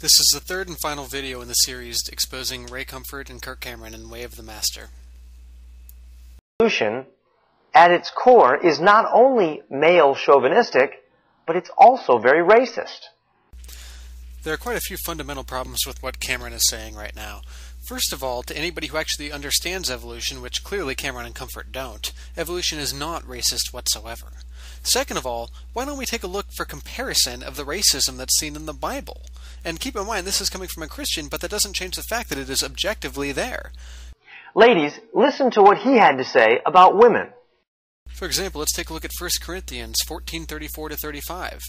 This is the third and final video in the series exposing Ray Comfort and Kirk Cameron in Way of the Master. Evolution, at its core, is not only male chauvinistic, but it's also very racist. There are quite a few fundamental problems with what Cameron is saying right now. First of all, to anybody who actually understands evolution, which clearly Cameron and Comfort don't, evolution is not racist whatsoever. Second of all, why don't we take a look for comparison of the racism that's seen in the Bible? And keep in mind, this is coming from a Christian, but that doesn't change the fact that it is objectively there. Ladies, listen to what he had to say about women. For example, let's take a look at 1 Corinthians 14:34-35.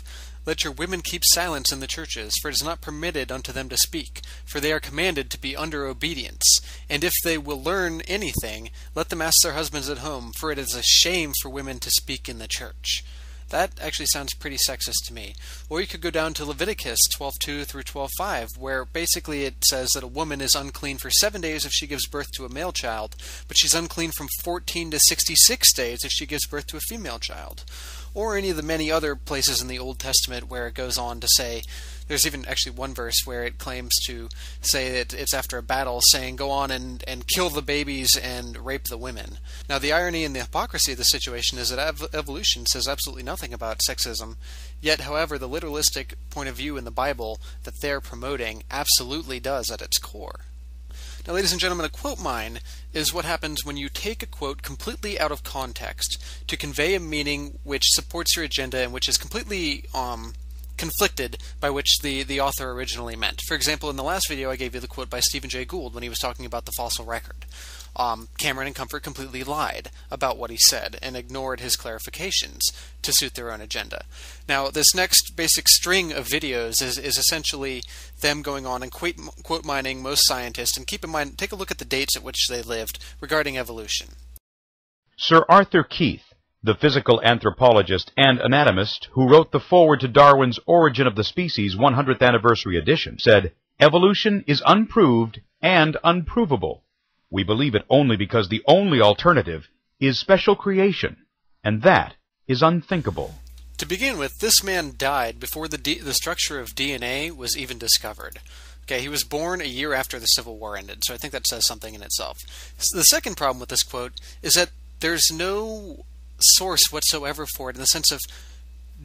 Let your women keep silence in the churches, for it is not permitted unto them to speak, for they are commanded to be under obedience. And if they will learn anything, let them ask their husbands at home, for it is a shame for women to speak in the church. That actually sounds pretty sexist to me. Or you could go down to Leviticus 12:2-12:5, where basically it says that a woman is unclean for 7 days if she gives birth to a male child, but she's unclean from 14 to 66 days if she gives birth to a female child. Or any of the many other places in the Old Testament where it goes on to say, there's even actually one verse where it claims to say that it's after a battle, saying go on and kill the babies and rape the women. Now the irony and the hypocrisy of the situation is that evolution says absolutely nothing about sexism, yet however the literalistic point of view in the Bible that they're promoting absolutely does at its core. Now, ladies and gentlemen, a quote mine is what happens when you take a quote completely out of context to convey a meaning which supports your agenda and which is completely conflicted by which the author originally meant. For example, in the last video I gave you the quote by Stephen Jay Gould when he was talking about the fossil record. Cameron and Comfort completely lied about what he said and ignored his clarifications to suit their own agenda. Now, this next basic string of videos is essentially them going on and quote mining most scientists, and keep in mind, take a look at the dates at which they lived regarding evolution. Sir Arthur Keith, the physical anthropologist and anatomist who wrote the foreword to Darwin's Origin of the Species 100th Anniversary Edition, said, "Evolution is unproved and unprovable. We believe it only because the only alternative is special creation, and that is unthinkable." To begin with, this man died before the structure of DNA was even discovered. Okay, he was born a year after the Civil War ended, so I think that says something in itself. So the second problem with this quote is that there's no source whatsoever for it, in the sense of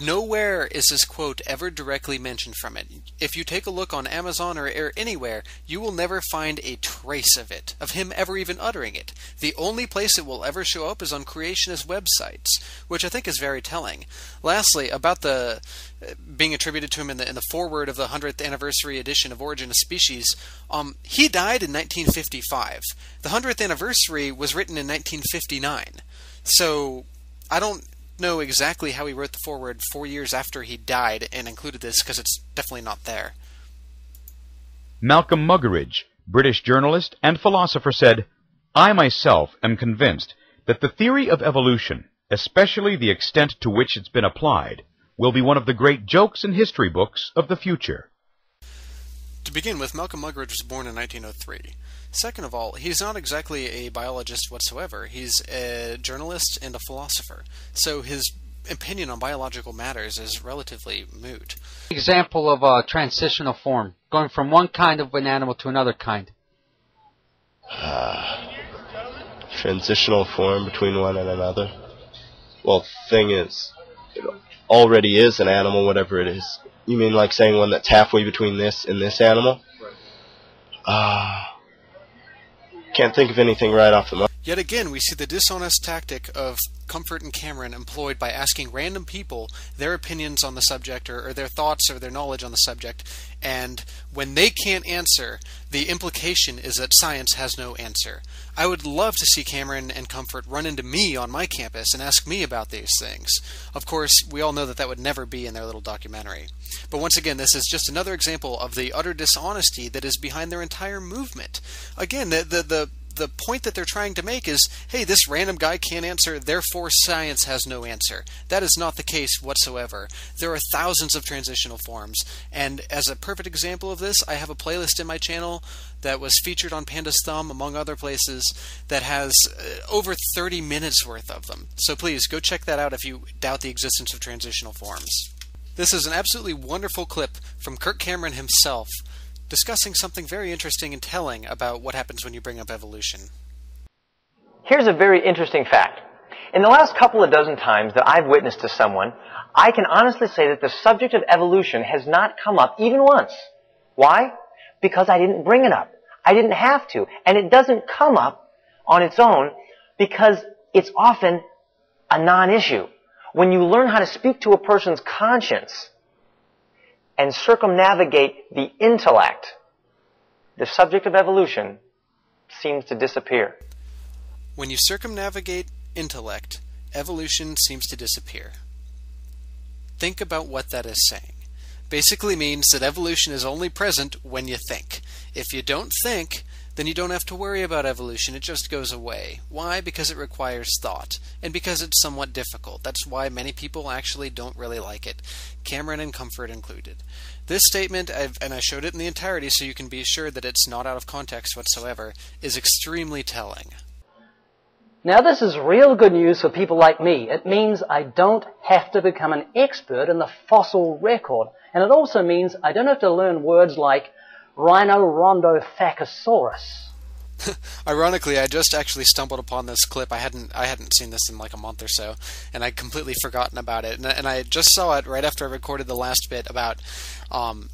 nowhere is this quote ever directly mentioned from it. If you take a look on Amazon or anywhere, you will never find a trace of it, of him ever even uttering it. The only place it will ever show up is on creationist websites, which I think is very telling. Lastly, about the being attributed to him in the foreword of the 100th anniversary edition of Origin of Species, he died in 1955. The 100th anniversary was written in 1959. So I don't know exactly how he wrote the foreword 4 years after he died and included this, because it's definitely not there. Malcolm Muggeridge, British journalist and philosopher, said, "I myself am convinced that the theory of evolution, especially the extent to which it's been applied, will be one of the great jokes in history books of the future." To begin with, Malcolm Muggeridge was born in 1903. Second of all, he's not exactly a biologist whatsoever. He's a journalist and a philosopher. So his opinion on biological matters is relatively moot. Example of a transitional form, going from one kind of an animal to another kind. Transitional form between one and another. Well, the thing is, it already is an animal, whatever it is. You mean like saying one that's halfway between this and this animal? Can't think of anything right off the mark. Yet again, we see the dishonest tactic of Comfort and Cameron employed by asking random people their opinions on the subject, or their thoughts or their knowledge on the subject, and when they can't answer, the implication is that science has no answer. I would love to see Cameron and Comfort run into me on my campus and ask me about these things. Of course, we all know that that would never be in their little documentary. But once again, this is just another example of the utter dishonesty that is behind their entire movement. Again, the point that they're trying to make is, hey, this random guy can't answer, therefore science has no answer. That is not the case whatsoever. There are thousands of transitional forms, and as a perfect example of this, I have a playlist in my channel that was featured on Panda's Thumb, among other places, that has over 30 minutes worth of them. So please, go check that out if you doubt the existence of transitional forms. This is an absolutely wonderful clip from Kirk Cameron himself discussing something very interesting and telling about what happens when you bring up evolution. Here's a very interesting fact. In the last couple of dozen times that I've witnessed to someone, I can honestly say that the subject of evolution has not come up even once. Why? Because I didn't bring it up. I didn't have to. And it doesn't come up on its own because it's often a non-issue. When you learn how to speak to a person's conscience and circumnavigate the intellect, the subject of evolution seems to disappear. When you circumnavigate intellect, evolution seems to disappear. Think about what that is saying. Basically means that evolution is only present when you think. If you don't think, then you don't have to worry about evolution. It just goes away. Why? Because it requires thought, and because it's somewhat difficult. That's why many people actually don't really like it, Cameron and Comfort included. This statement, and I showed it in the entirety so you can be sure that it's not out of context whatsoever, is extremely telling. Now this is real good news for people like me. It means I don't have to become an expert in the fossil record. And it also means I don't have to learn words like Rhinorhynchothachosaurus. Ironically, I just actually stumbled upon this clip. I hadn't seen this in like a month or so, and I'd completely forgotten about it. And I just saw it right after I recorded the last bit about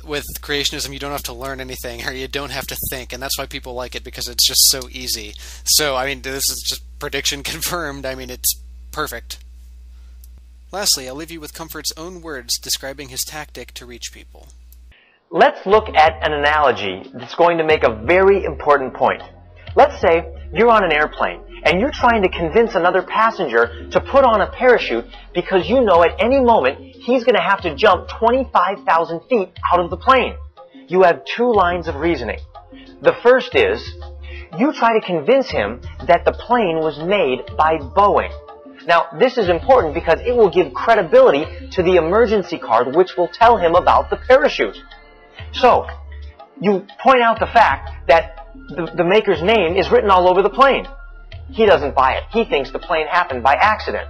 with creationism, you don't have to learn anything, or you don't have to think, and that's why people like it, because it's just so easy. So, I mean, this is just prediction confirmed. I mean, it's perfect. Lastly, I'll leave you with Comfort's own words describing his tactic to reach people. Let's look at an analogy that's going to make a very important point. Let's say you're on an airplane and you're trying to convince another passenger to put on a parachute because you know at any moment he's going to have to jump 25,000 feet out of the plane. You have two lines of reasoning. The first is, you try to convince him that the plane was made by Boeing. Now, this is important because it will give credibility to the emergency card, which will tell him about the parachute. So, you point out the fact that the maker's name is written all over the plane. He doesn't buy it. He thinks the plane happened by accident.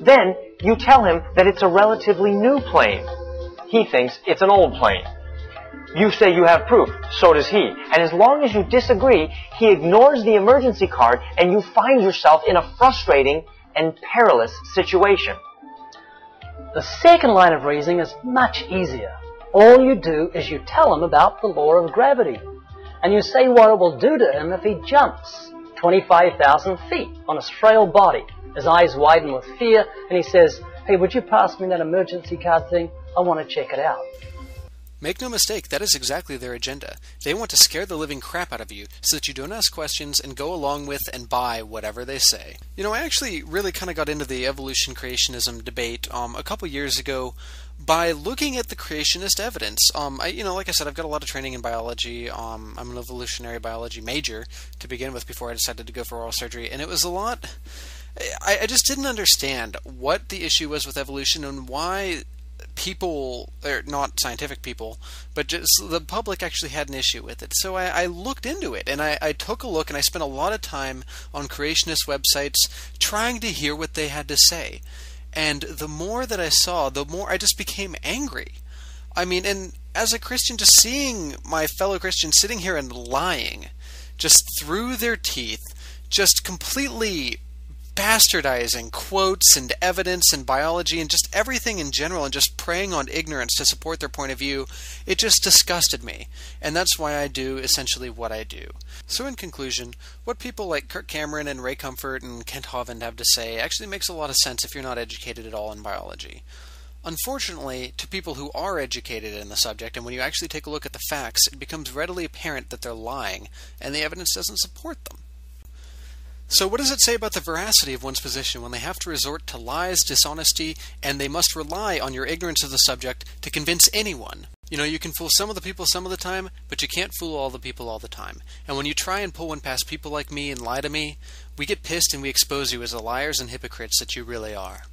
Then, you tell him that it's a relatively new plane. He thinks it's an old plane. You say you have proof. So does he. And as long as you disagree, he ignores the emergency card and you find yourself in a frustrating and perilous situation. The second line of reasoning is much easier. All you do is you tell him about the law of gravity. And you say what it will do to him if he jumps 25,000 feet on his frail body. His eyes widen with fear, and he says, "Hey, would you pass me that emergency card thing? I want to check it out." Make no mistake, that is exactly their agenda. They want to scare the living crap out of you so that you don't ask questions and go along with and buy whatever they say. You know, I actually really kind of got into the evolution creationism debate a couple years ago by looking at the creationist evidence. Like I said, I've got a lot of training in biology. I'm an evolutionary biology major to begin with before I decided to go for oral surgery, and it was a lot. I just didn't understand what the issue was with evolution and why people, or not scientific people, but just the public actually had an issue with it. So I looked into it, and I took a look, and I spent a lot of time on creationist websites trying to hear what they had to say. And the more that I saw, the more I just became angry. I mean, and as a Christian, just seeing my fellow Christians sitting here and lying, just through their teeth, just completely bastardizing quotes and evidence and biology and just everything in general and just preying on ignorance to support their point of view, it just disgusted me. And that's why I do essentially what I do. So in conclusion, what people like Kirk Cameron and Ray Comfort and Kent Hovind have to say actually makes a lot of sense if you're not educated at all in biology. Unfortunately, to people who are educated in the subject, and when you actually take a look at the facts, it becomes readily apparent that they're lying, and the evidence doesn't support them. So what does it say about the veracity of one's position when they have to resort to lies, dishonesty, and they must rely on your ignorance of the subject to convince anyone? You know, you can fool some of the people some of the time, but you can't fool all the people all the time. And when you try and pull one past people like me and lie to me, we get pissed and we expose you as the liars and hypocrites that you really are.